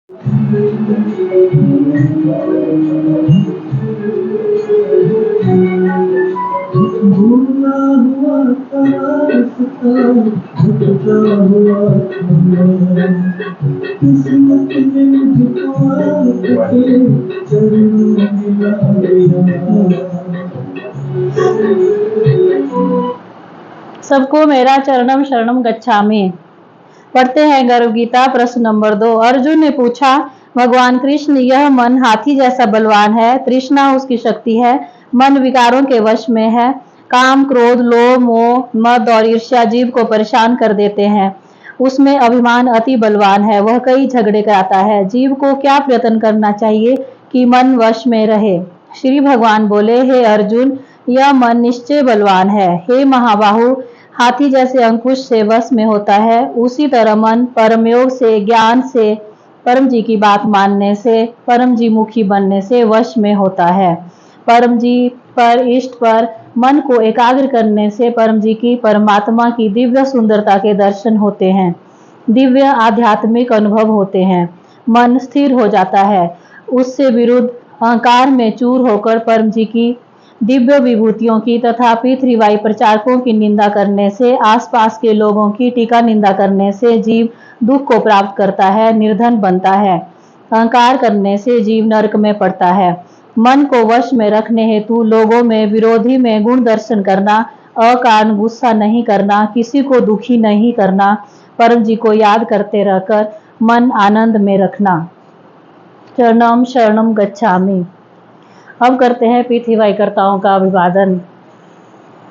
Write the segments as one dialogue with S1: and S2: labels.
S1: भूला हुआ किस्मत में सबको मेरा चरणम शरणम गच्छामि। पढ़ते हैं गर्भ गीता प्रश्न नंबर 2। अर्जुन ने पूछा, भगवान कृष्ण, यह मन हाथी जैसा बलवान है, तृष्णा उसकी शक्ति है, मन विकारों के वश में है, काम क्रोध लोभ मोह मद और ईर्ष्या जीव को परेशान कर देते हैं, उसमें अभिमान अति बलवान है, वह कई झगड़े कराता है, जीव को क्या प्रयत्न करना चाहिए कि मन वश में रहे। श्री भगवान बोले, हे अर्जुन, यह मन निश्चय बलवान है। हे महाबाहु, हाथी जैसे अंकुश से वश में होता है, उसी तरह मन परमयोग से, ज्ञान से, परम जी की बात मानने से, परम जी मुखी बनने से वश में होता है। परम जी पर, इष्ट पर मन को एकाग्र करने से परम जी की, परमात्मा की दिव्य सुंदरता के दर्शन होते हैं, दिव्य आध्यात्मिक अनुभव होते हैं, मन स्थिर हो जाता है। उससे विरुद्ध अहंकार में चूर होकर परम जी की दिव्य विभूतियों की तथा पृथ्वीवाई प्रचारकों की निंदा करने से, आसपास के लोगों की टीका निंदा करने से जीव दुख को प्राप्त करता है, निर्धन बनता है। अहंकार करने से जीव नरक में पड़ता है। मन को वश में रखने हेतु लोगों में, विरोधी में गुण दर्शन करना, अकारण गुस्सा नहीं करना, किसी को दुखी नहीं करना, परम जी को याद करते रहकर मन आनंद में रखना। चरणम शरणम गच्छामि। अब करते हैं पृथ्वीवाई कर्ताओं का अभिवादन।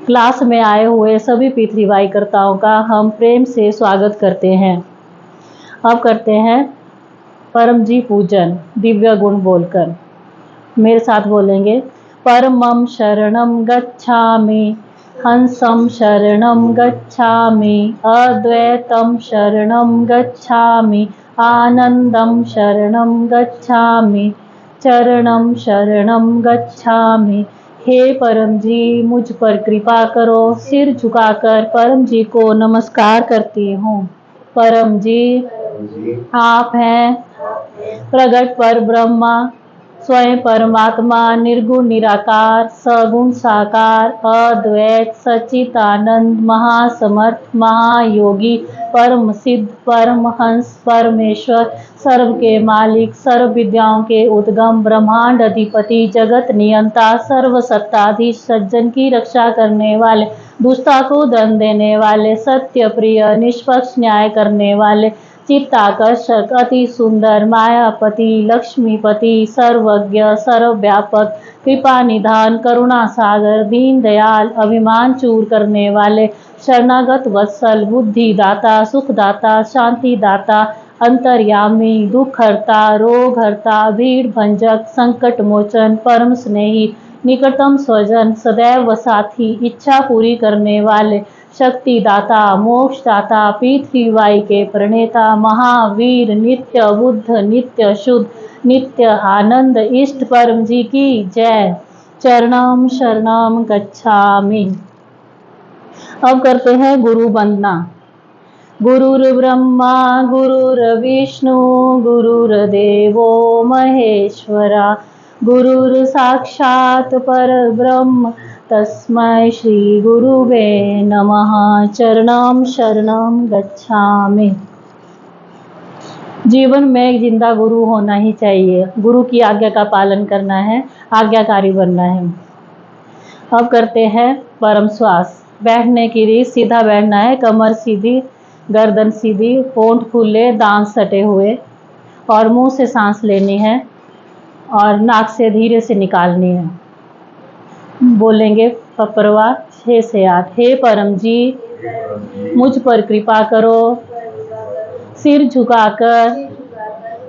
S1: क्लास में आए हुए सभी पृथ्वीवाई कर्ताओं का हम प्रेम से स्वागत करते हैं। अब करते हैं परम जी पूजन, दिव्य गुण बोलकर। मेरे साथ बोलेंगे, परमं शरणं गच्छामि, हंसं शरणं गच्छामि, अद्वैतं शरणं गच्छामि, आनंदं शरणं गच्छामि, चरणं शरणं गच्छामि। हे परम जी, मुझ पर कृपा करो। सिर झुकाकर परम जी को नमस्कार करती हूँ। परम जी, आप हैं प्रगट पर ब्रह्मा, स्वयं परमात्मा, निर्गुण निराकार, सगुण साकार, अद्वैत सच्चिदानंद, महासमर्थ, महायोगी, परम सिद्ध, परमहंस, परमेश्वर, सर्व के मालिक, सर्व विद्याओं के उद्गम, ब्रह्मांड अधिपति, जगत नियंता, सर्व सत्ताधीश, सज्जन की रक्षा करने वाले, दुष्टा को दंड देने वाले, सत्य प्रिय, निष्पक्ष न्याय करने वाले, चित्ताकर्षक, अति सुंदर, मायापति, लक्ष्मीपति, सर्वज्ञ, सर्वव्यापक, कृपा निधान, करुणा सागर, दीन दयाल, अभिमान चूर करने वाले, शरणागत वत्सल, बुद्धि दाता, सुख दाता, शांति दाता, अंतर्यामी, दुख हरता, रोग हरता, भीड़ भंजक, संकट मोचन, परम स्नेही, निकटतम स्वजन, सदैव साथी, इच्छा पूरी करने वाले, शक्ति दाता, मोक्ष दाता, पृथ्वीवाई के प्रणेता, महावीर, नित्य बुद्ध, नित्य शुद्ध, नित्य आनंद, इष्ट परम जी की जय। चरणम शरणम गच्छामि। अब करते हैं गुरु वंदना। गुरुर्ब्रह्मा गुरुर्विष्णु गुरुर्देवो महेश्वरा, गुरुर् साक्षात् परब्रह्म तस्मै श्री गुरुवे नमः। चरणम शरणम गच्छामि। जीवन में एक जिंदा गुरु होना ही चाहिए। गुरु की आज्ञा का पालन करना है, आज्ञाकारी बनना है। अब करते हैं परम श्वास। बैठने की रीत, सीधा बैठना है, कमर सीधी, गर्दन सीधी, होंठ खुले, दांत सटे हुए, और मुंह से सांस लेनी है और नाक से धीरे से निकालनी है। बोलेंगे पपरवा 6 से 8। हे परम जी, मुझ पर कृपा करो। सिर झुकाकर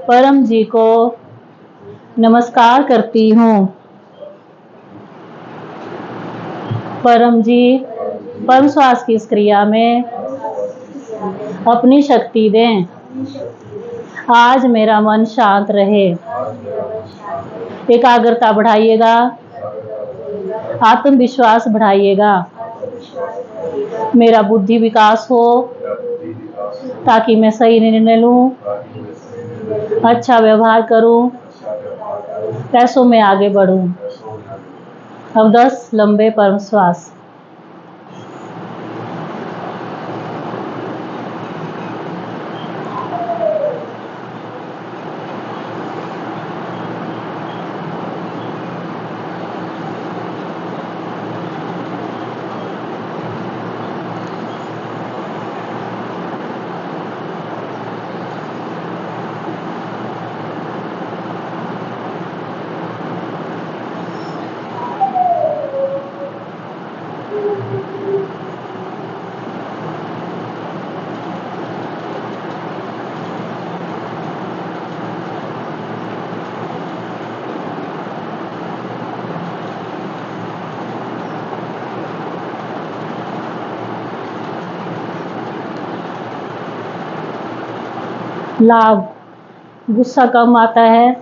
S1: परम जी को नमस्कार करती हूँ। परम जी, परम श्वास की इस क्रिया में अपनी शक्ति दें। आज मेरा मन शांत रहे। एकाग्रता बढ़ाइएगा, आत्मविश्वास बढ़ाइएगा। मेरा बुद्धि विकास हो ताकि मैं सही निर्णय लूं, अच्छा व्यवहार करूं, पैसों में आगे बढ़ूं। अब 10 लंबे परम श्वास। लाभ, गुस्सा कम आता है,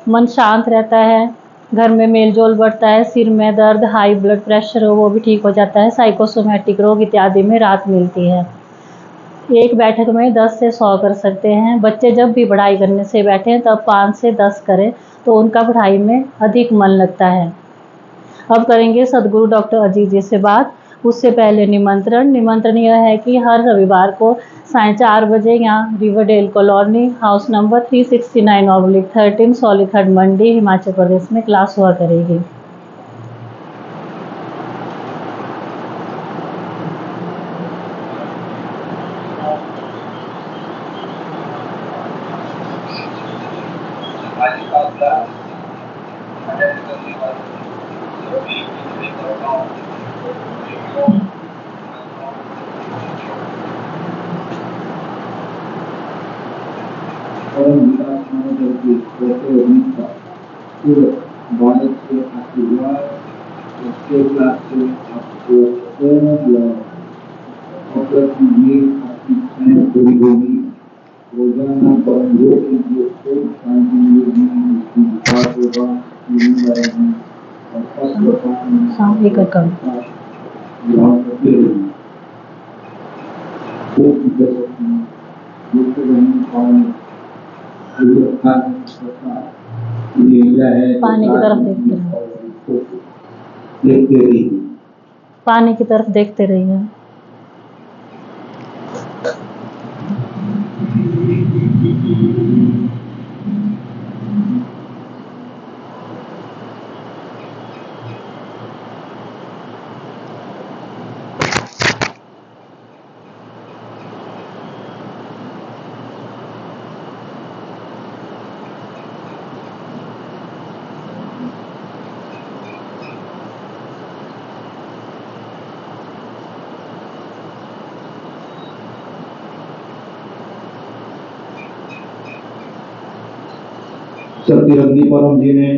S1: मन शांत रहता है, घर में मेलजोल बढ़ता है, सिर में दर्द, हाई ब्लड प्रेशर हो वो भी ठीक हो जाता है, साइकोसोमैटिक रोग इत्यादि में राहत मिलती है। एक बैठक में 10 से 100 कर सकते हैं। बच्चे जब भी पढ़ाई करने से बैठें तब 5 से 10 करें तो उनका पढ़ाई में अधिक मन लगता है। अब करेंगे सदगुरु डॉक्टर अजीत जी से बात। उससे पहले निमंत्रण यह है कि हर रविवार को साढ़े 4 बजे यहाँ रिवरडेल कॉलोनी हाउस नंबर 369/13 सोलीखट मंडी हिमाचल प्रदेश में क्लास हुआ करेगी।
S2: भारत से आशीर्वाद उसके क्लास से आपको आपकी इच्छाएं पूरी होगी। रोजाना परम योग कीजिए, शांति मिलेगी, उसकी विकास होगा, नींद आएगी और
S1: सामने कर कम
S2: करते रहेंगे।
S1: पानी की तरफ
S2: देखते रहिए।
S1: पानी की तरफ देखते रहिए।
S2: सत्यवती परम जी ने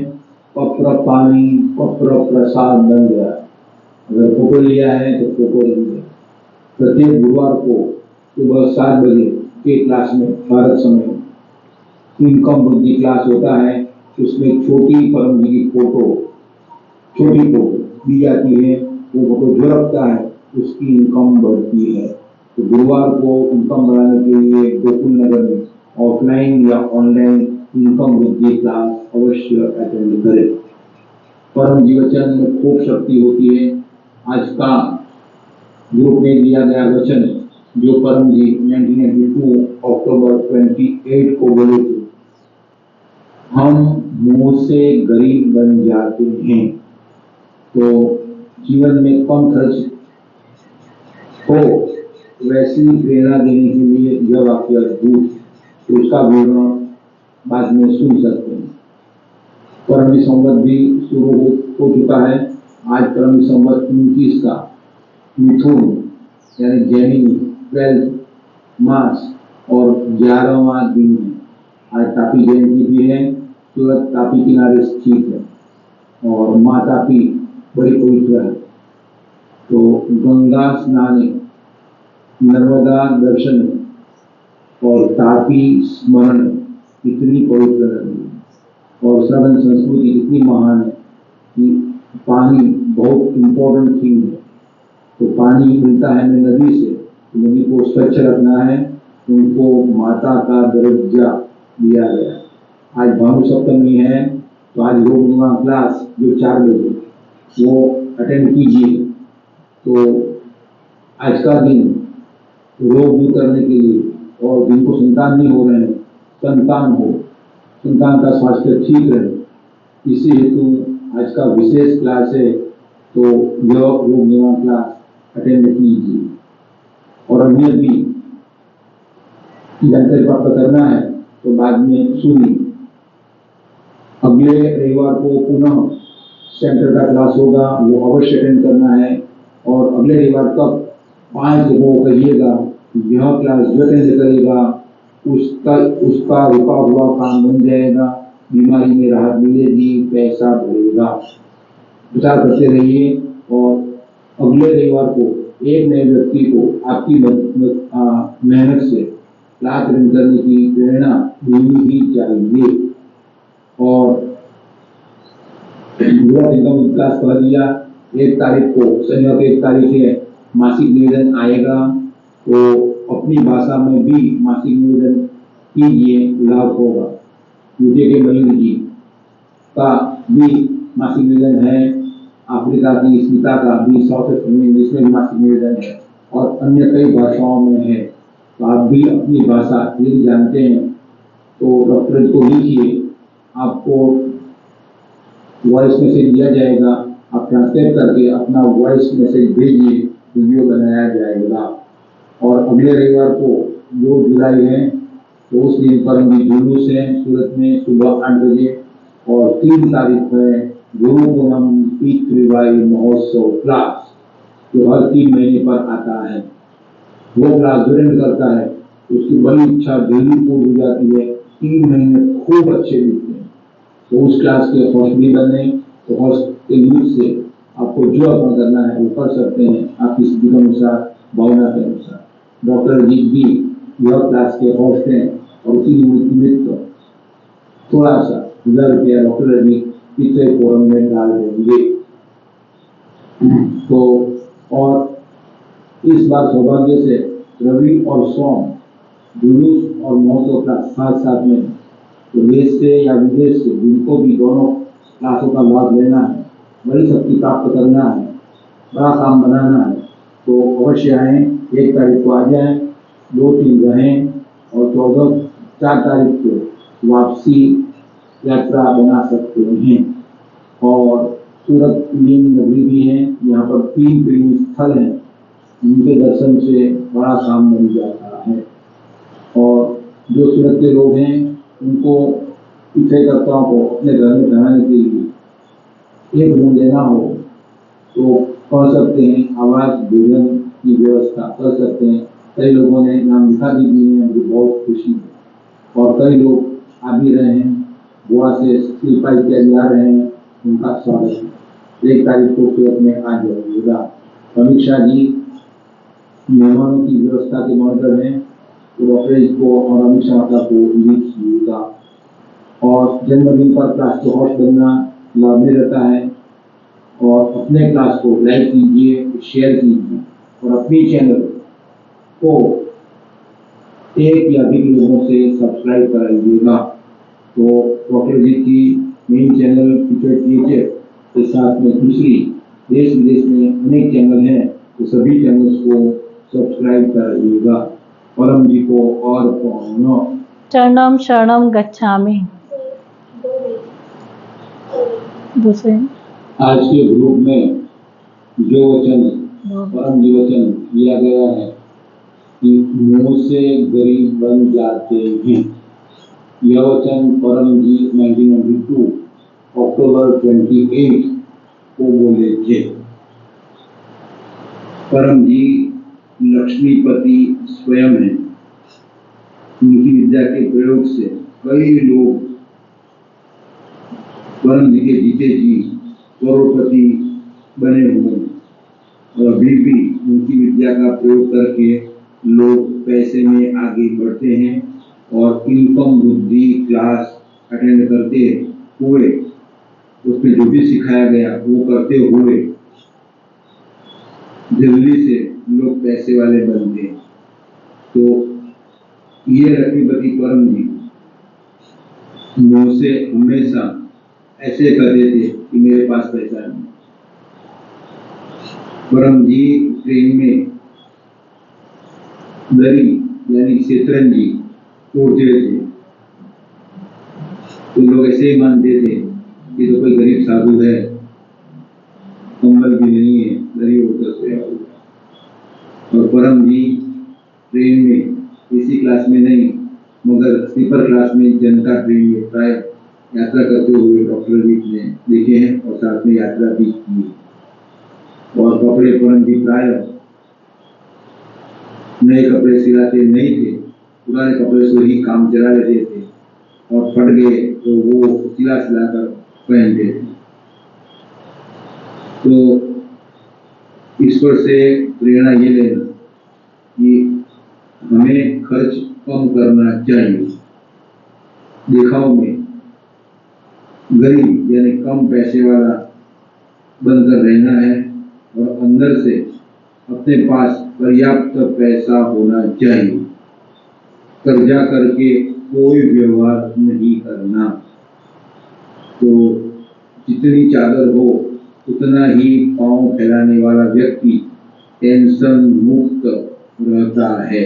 S2: पत्र पानी पत्र प्रसाद बन गया। अगर फोटो लिया है तो फोटो लेंगे। प्रत्येक गुरुवार को सुबह 7 बजे के क्लास में भारत समय इनकम बुद्धि क्लास होता है। उसमें छोटी परम जी की छोटी फोटो दी जाती है। वो फोटो जो रखता है उसकी इनकम बढ़ती है। तो गुरुवार को इनकम बढ़ाने के लिए गोकुल नगर में ऑफलाइन या ऑनलाइन इनकम वृद्धि क्लास अवश्य अटेंड करें। परम जी वचन में खूब शक्ति होती है। आज का ग्रुप में दिया गया वचन जो परम जी 1992 अक्टूबर 28 को बोले थे, हम मुंह से गरीब बन जाते हैं। तो जीवन में कम खर्च हो वैसी प्रेरणा देने के लिए यह वाक्य अद्भुत, तो उसका विवरण बाद में सुन सकते हैं। परम संवत भी शुरू हो चुका है। आज परम संवत 29 का मिथुन यानी जैनी 12 मास और 11वां दिन है। आज तापी जयंती भी है। सूरत तापी किनारे स्थित है और माँ तापी बड़ी पवित्र है। तो गंगा स्नान, नर्मदा दर्शन और तापी स्मरण इतनी पवित्र नदी और श्रवण संस्कृति इतनी महान है कि पानी बहुत इम्पोर्टेंट थिंग है। तो पानी मिलता है हमें नदी से, तो नदी को स्वच्छ रखना है। उनको माता का दर्जा दिया गया। आज भानु सप्तमी है, तो आज योग निवारण क्लास जो 4 बजे वो अटेंड कीजिए। तो आज का दिन रोग दूर करने के लिए और जिनको संतान नहीं हो रहे हैं, संतान हो, संतान का स्वास्थ्य ठीक रहे, इसी हेतु आज का विशेष क्लास है। तो यह योग निवारण क्लास अटेंड कीजिए। और अन्य भी जानकारी प्राप्त करना है तो बाद में सुनिए। अगले रविवार को पुनः सेंटर का क्लास होगा, वो अवश्य अटेंड करना है। और अगले रविवार तक 5 जगहों कहिएगा, यह क्लास जो अटेंड करेगा उसका रुका हुआ काम बन जाएगा, बीमारी में राहत मिलेगी, पैसा बढ़ेगा। प्रचार करते रहिए। और अगले रविवार को एक नए व्यक्ति को आपकी मेहनत से क्लास अटेंड करने की प्रेरणा मिलनी ही चाहिए। और क्लास कह दिया, 1 तारीख को शनिवार को 1 तारीख है, मासिक निवेदन आएगा, तो अपनी भाषा में भी मासिक निवेदन कीजिए, लाभ होगा। विजय के महीने जी का भी मासिक निवेदन है, अफ्रीका की स्मिता का भी साउथ इंग्लिश में मासिक निवेदन है और अन्य कई भाषाओं में है। तो आप भी अपनी भाषा यदि जानते हैं तो डॉक्टर को लिखिए, आपको वॉइस मैसेज दिया जाएगा, आप ट्रांसलेट करके अपना वॉइस मैसेज भेजिए, वीडियो बनाया जाएगा। और अगले रविवार को 2 जुलाई है, तो उस दिन पर भी जुलूस है सूरत में सुबह 8 बजे। और 3 तारीख है गुरु पूनम पितृवाई महोत्सव क्लास, जो हर 3 महीने पर आता है। वो क्लास ज्वाइन करता है, उसकी बड़ी इच्छा जल्दी पूरी हो जाती है, 3 महीने खूब अच्छे बीतते हैं। तो उस क्लास के होस्ट भी बने, तो होस्ट के न्यूज से आपको जो अपना करना है वो कर सकते हैं, आपकी स्थिति के अनुसार, भावना के अनुसार। डॉक्टर जी भी यह क्लास के होस्ट हैं और उसी निमित्त थोड़ा सा 1000 रुपया डॉक्टर जी पिछले फोरम में डाल देंगे। तो और इस बार सौभाग्य से रवि और सोम जुलूस और महोत्सव क्लास साथ साथ में, तो देश से या विदेश से जिनको भी दोनों क्लासों का लाभ लेना है, बड़ी शक्ति प्राप्त करना है, बड़ा काम बनाना है, तो अवश्य आएँ। 1 तारीख को आ जाएं, 2-3 रहें और 4 तारीख को वापसी यात्रा बना सकते हैं। और सूरत इंडियन नगरी भी है, यहाँ पर 3 प्रेमी स्थल हैं, उनके दर्शन से बड़ा काम बन जाता है। और जो सूरत के लोग हैं उनको तीर्थयात्रियों को अपने घर में ठहराने के लिए 1 रूम देना हो तो कर सकते हैं, आवास भोजन की व्यवस्था कर सकते हैं। कई लोगों ने नाम लिखा भी दिए हैं, मुझे बहुत खुशी है। और कई लोग आ भी रहे हैं, गोवा से शिल्पा इत्यादि आ रहे हैं, उनका स्वागत है। 1 तारीख को सूरत में आ जाइएगा। अमित शाह जी मेहमानों की व्यवस्था के मॉडल हैं, तो डॉक्टर को और अमित शाह को लिखिएगा। और जन्मदिन पर क्लास को होस्ट बनना लाभ में रहता है। और अपने क्लास को लाइक कीजिए, शेयर कीजिए और अपनी चैनल को 1 या अधिक लोगों से सब्सक्राइब कराइएगा। तो डॉक्टर जी की मेन चैनल फीचर टीचर के साथ में दूसरी देश विदेश में अनेक चैनल हैं, तो सभी चैनल्स को सब्सक्राइब कराइएगा। परम जी को और
S1: चरणम शरणम गच्छामि। दूसरे
S2: आज के ग्रुप में जो वचन परम जी वचन दिया गया है कि मुंह से गरीब बन जाते हैं, यह वचन परम जी 1992 अक्टूबर 28 को बोले थे। परम जी लक्ष्मीपति स्वयं हैं, उनकी विद्या के प्रयोग से कई लोग परम जी के जीते जी करोड़पति बने हुए हैं। और अभी भी उनकी विद्या का प्रयोग करके लोग पैसे में आगे बढ़ते हैं और इनकम बुद्धि क्लास अटेंड करते हुए उसमें जो भी सिखाया गया वो करते हुए जल्दी से लोग पैसे वाले बनते हैं। तो ये लक्ष्मीपति परम जी मुझसे हमेशा ऐसे कहते थे कि मेरे पास पैसा नहीं। परम जी ट्रेन में दरी यानी शतरंजी तोड़ते थे तो लोग ऐसे ही मानते थे कि तो कोई गरीब साधु है, कंबल भी नहीं है, दरी ओढ़कर सोया हुआ। और परम जी ट्रेन में एसी क्लास में नहीं मगर स्लीपर क्लास में जनता ट्रेन में प्राय यात्रा करते हुए डॉक्टर जी ने देखे हैं और साथ में यात्रा भी की। और कपड़े परम जी प्राय नए कपड़े सिलाते नहीं थे, पुराने कपड़े से ही काम चला लेते थे और फट गए तो वो सिला कर पहनते थे। तो ईश्वर से प्रेरणा ये लेना कि हमें खर्च कम करना चाहिए, दिखाव में गरीब यानी कम पैसे वाला बनकर रहना है और अंदर से अपने पास पर्याप्त पैसा होना चाहिए। कर्जा करके कोई व्यवहार नहीं करना। तो जितनी चादर हो उतना ही पांव फैलाने वाला व्यक्ति टेंशन मुक्त रहता है।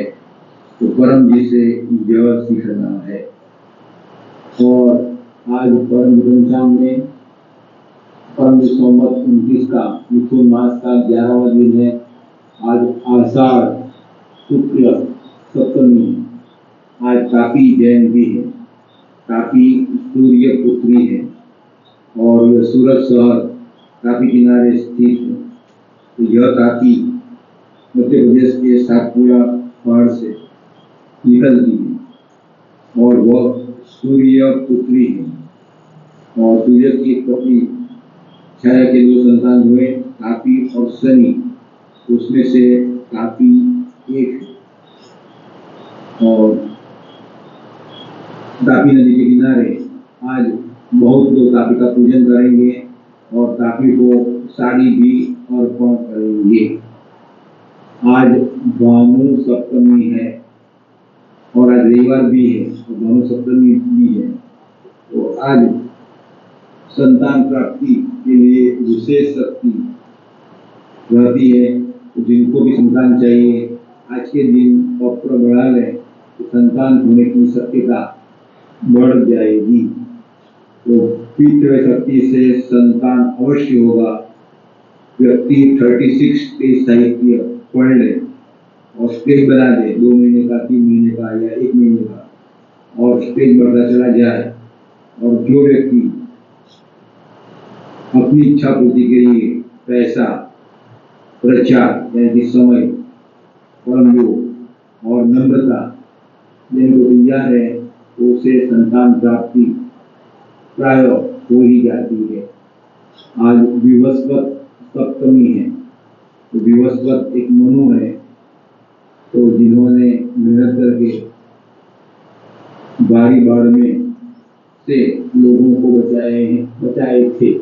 S2: तो परम जी से यह सीखना है। और आज परम पंचांग में परम संवत 29 का मिथुन मास का 11वां दिन है। आज आषाढ़ शुक्ल सप्तमी है। आज तापी जयंती है। तापी सूर्य पुत्री है और यह सूरत शहर तापी किनारे स्थित है। तो यह तापी मध्य प्रदेश के सातपुरा पहाड़ से निकलती है और वह सूर्य पुत्री है। और सूर्य की पत्नी छाया के 2 संतान हुए, तापी और शनि, उसमें से तापी एक है। और तापी नदी के किनारे आज बहुत लोग तापी का पूजन करेंगे और तापी को साड़ी भी अर्पण करेंगे। आज भानु सप्तमी है और आज रविवार भी है और भानु सप्तमी भी है। तो आज संतान प्राप्ति के लिए विशेष शक्ति रहती है। तो जिनको भी संतान चाहिए आज के दिन पत्र बढ़ा लें तो संतान होने की शक्यता बढ़ जाएगी। तो पितृ शक्ति से संतान अवश्य होगा। व्यक्ति 36 स्टेज साहित्य पढ़ ले और स्टेज बना दे 2 महीने का, 3 महीने का या 1 महीने का और स्टेज बढ़ता चला जाए। और जो व्यक्ति अपनी इच्छा पूर्ति के लिए पैसा, प्रचार यानी कि समय, परम योग और नम्रता देने को तैयार है तो उसे संतान प्राप्ति प्राय हो ही जाती है। आज विवस्वत सप्तमी है। तो विवस्वत एक मनु है तो जिन्होंने मेहनत करके बारी बाढ़ में से लोगों को बचाए थे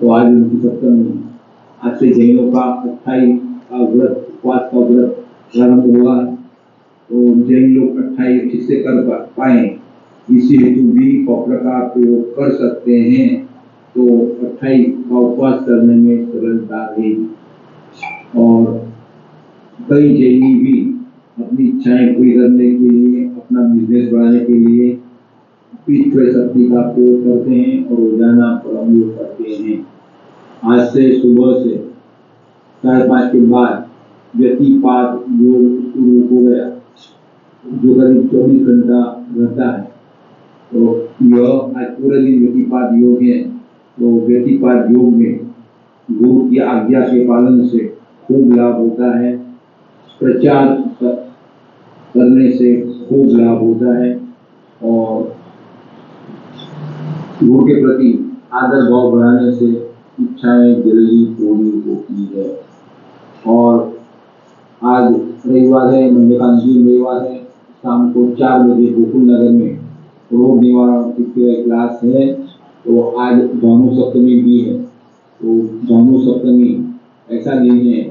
S2: तो आज उनकी सप्तमी। आज से जैनों का 28 का व्रत, उपवास का व्रत प्रारंभ हुआ। तो जैन लोग 28 ठीक से कर पाए इसी हेतु भी कॉपर का प्रयोग कर सकते हैं। तो 28 का उपवास करने में सरलता है। और कई जैनी भी अपनी इच्छाएं पूरी करने के लिए, अपना बिजनेस बढ़ाने के लिए पितृ शक्ति का प्रयोग करते हैं और रोजाना परम योग करते हैं। आज से सुबह से 5:30 के बाद व्यतिपात योग शुरू हो गया जो करीब 24 घंटा रहता है। तो यह आज पूरे दिन व्यतिपात योग है। तो व्यतिपात योग में गुरु की आज्ञा के पालन से खूब लाभ होता है। प्रचार करने से खूब लाभ होता है और गुरु के प्रति आदर भाव बढ़ाने से इच्छाएं जल्दी पूरी होती है। और आज रविवार है, मंडे का अंतिम रविवार है। शाम को 4 बजे गोकुल नगर में रोग निवारण की क्लास है। तो आज भानु सप्तमी भी है। तो भानु सप्तमी ऐसा दिन है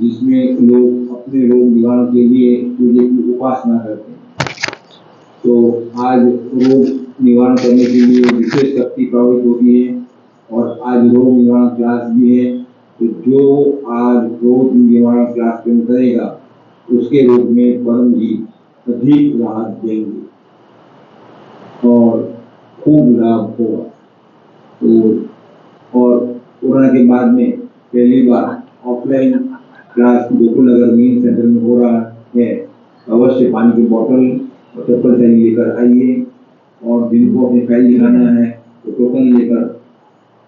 S2: जिसमें लोग अपने रोग निवारण के लिए सूर्य की उपासना करते हैं। तो आज रोग निवारण करने के लिए विशेष शक्ति प्रभावित होती है। और आज रोग निवारण क्लास भी है, तो जो आज रोग निवारण क्लास में करेगा उसके रोग में परम जी अधिक राहत देंगे और खूब लाभ होगा। तो और कोरोना के बाद में पहली बार ऑफलाइन क्लास गोकुल नगर मेन सेंटर में हो रहा है। अवश्य पानी की बोतल और चप्पल सही लेकर आइए, और जिनको अपने फाइल दिखाना है तो टोकन लेकर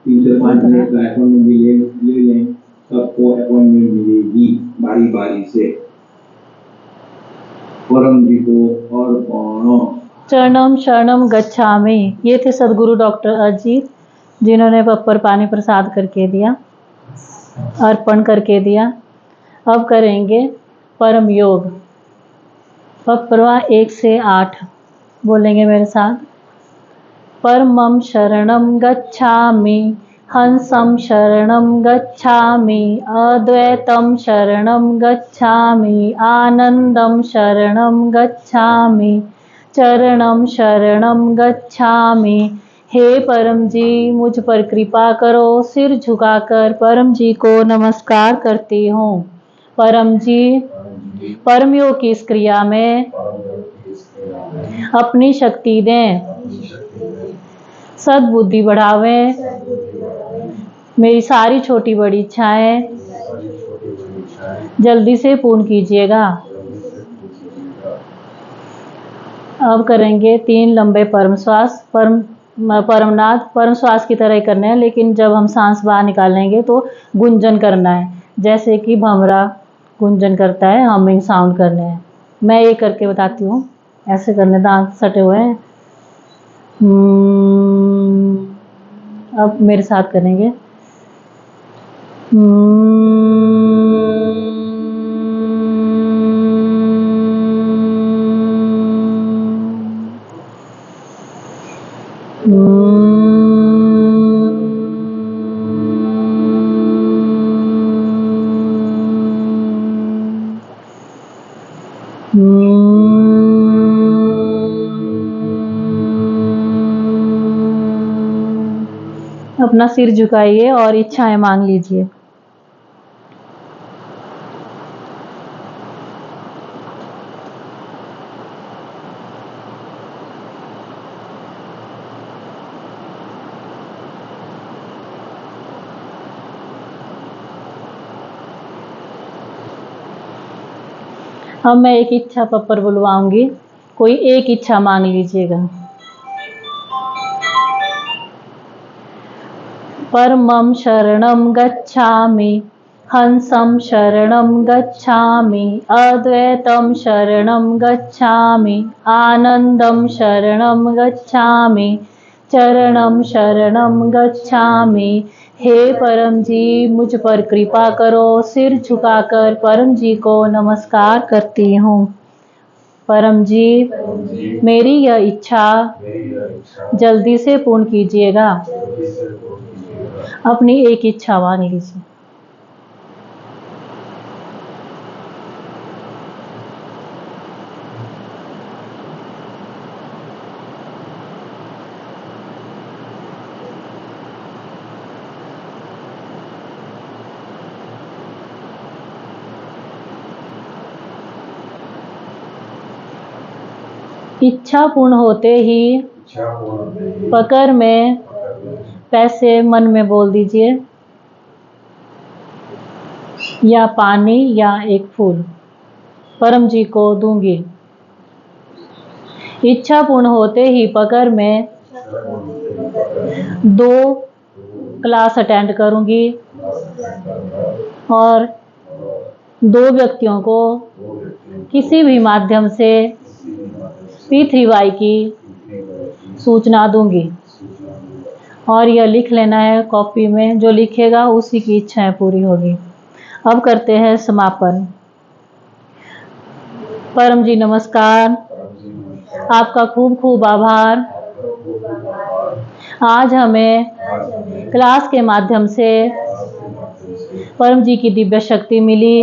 S2: 3 से 5 मिनट का अपॉइंटमेंट भी ले लें। सबको अपॉइंटमेंट मिलेगी बारी बारी से। परम जी को अर्पण।
S1: चरणम शरणम गच्छामि। ये थे सदगुरु डॉक्टर अजीत, जिन्होंने पप्पर पानी प्रसाद करके दिया, अर्पण करके दिया। अब करेंगे परम योग। पप्परवा 1 से 8 बोलेंगे मेरे साथ। परमं शरणं गच्छामि, हंसं शरणं गच्छामि, अद्वैतं शरणं गच्छामि, आनंदं शरणं गच्छामि, चरणं शरणं गच्छामि। हे परम जी, मुझ पर कृपा करो। सिर झुकाकर परम जी को नमस्कार करती हूँ। परम जी, परम योग की इस क्रिया में अपनी शक्ति दें, सद्बुद्धि बढ़ावें, मेरी सारी छोटी बड़ी इच्छाएं जल्दी से पूर्ण कीजिएगा। अब करेंगे 3 लंबे परम श्वास। परमनाद परम श्वास की तरह ही करने हैं, लेकिन जब हम सांस बाहर निकालेंगे तो गुंजन करना है, जैसे कि भंवरा गुंजन करता है, हमिंग साउंड करने हैं। मैं ये करके बताती हूँ। ऐसे करने, दांत सटे हुए हैं। अब मेरे साथ करेंगे। अपना सिर झुकाइए और इच्छाएं मांग लीजिए। अब मैं एक इच्छा पप्पर बुलवाऊंगी, कोई एक इच्छा मांग लीजिएगा। परमं शरणं गच्छामि, हंसं शरणं गच्छामि, अद्वैतं शरणं गच्छामि, आनंदं शरणं गच्छामि, चरणं शरणं गच्छामि। हे परम जी, मुझ पर कृपा करो। सिर झुकाकर परम जी को नमस्कार करती हूँ। परम जी, मेरी यह इच्छा जल्दी से पूर्ण कीजिएगा। अपनी एक इच्छा मांग लीजिए। इच्छा पूर्ण होते ही पकड़ में पैसे मन में बोल दीजिए, या पानी या एक फूल परम जी को दूंगी। इच्छा पूर्ण होते ही पकड़ में 2 क्लास अटेंड करूंगी और 2 व्यक्तियों को किसी भी माध्यम से P3Y की सूचना दूंगी। और यह लिख लेना है कॉपी में, जो लिखेगा उसी की इच्छाएं पूरी होगी। अब करते हैं समापन। परम जी नमस्कार, आपका खूब खूब आभार। आज हमें क्लास के माध्यम से परम जी की दिव्य शक्ति मिली।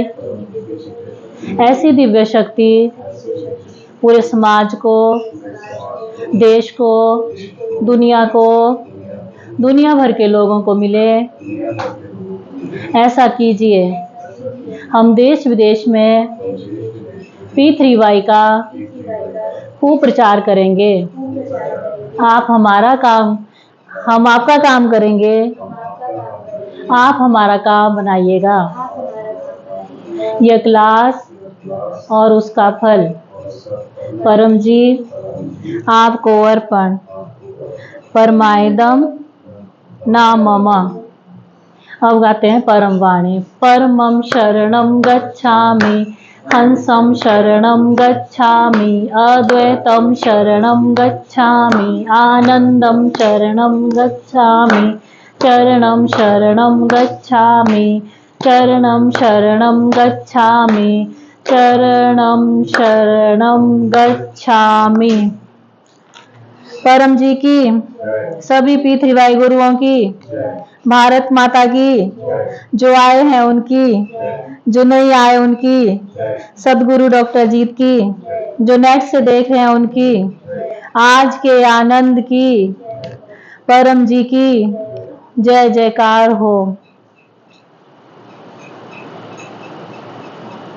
S1: ऐसी दिव्य शक्ति पूरे समाज को देश को, दुनिया को, दुनिया भर के लोगों को मिले, ऐसा कीजिए। हम देश विदेश में P3Y का खूब प्रचार करेंगे। हम आपका काम करेंगे, आप हमारा काम बनाइएगा। यह क्लास और उसका फल परम जी आपको अर्पण। परमायदम ना ममा। अब गाते हैं परम वाणी। परमं शरणं गच्छामि, हंसं शरणं गच्छामि, अद्वैतं शरणं गच्छामि, आनंदं शरणं गच्छामि, चरणं शरणं गच्छामि, चरणं शरणं गच्छामि, चरणं शरणं गच्छामि। परम जी की, सभी P3Y गुरुओं की, भारत माता की, जो आए हैं उनकी, जो नहीं आए उनकी, सदगुरु डॉक्टर जीत की, जो नेट से देख रहे हैं उनकी, आज के आनंद की, परम जी की जय जयकार हो।